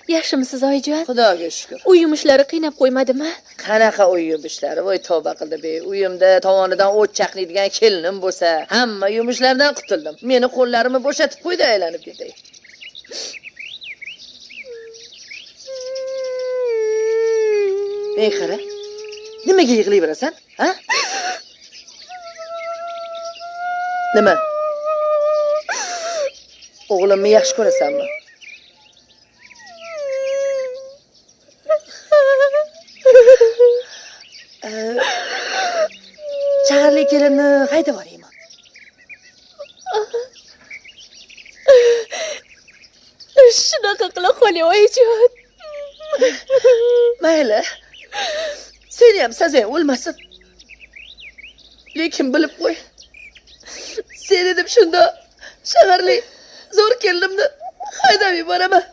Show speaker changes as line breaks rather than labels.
Yaxshimisiz oyijon?
Xudoga shukr.
Uy yumushlari qiynab qo'ymadimi?
Qanaqa uy yumushlari? Voy tavba qildi be. Uyimda tovonidan o't chaqlaydigan kelinim bo'lsa, hamma yumushlardan qutuldim. Meni qo'llarimni bo'shatib qo'ydi, aylanib ketay. Ey qara. Nimaga yig'layverasan? Ha? Nima? O'g'limni yaxshi ko'rasanmi? Charli kelinni qayda boraymi?
Shunaqa qila qoling oyijon.
Mayli. Seni ham sazang o'lmasin. Lekin bilib qo'y. Sen dedim shunda shaharlik zo'r kelinimni haydab yuboraman.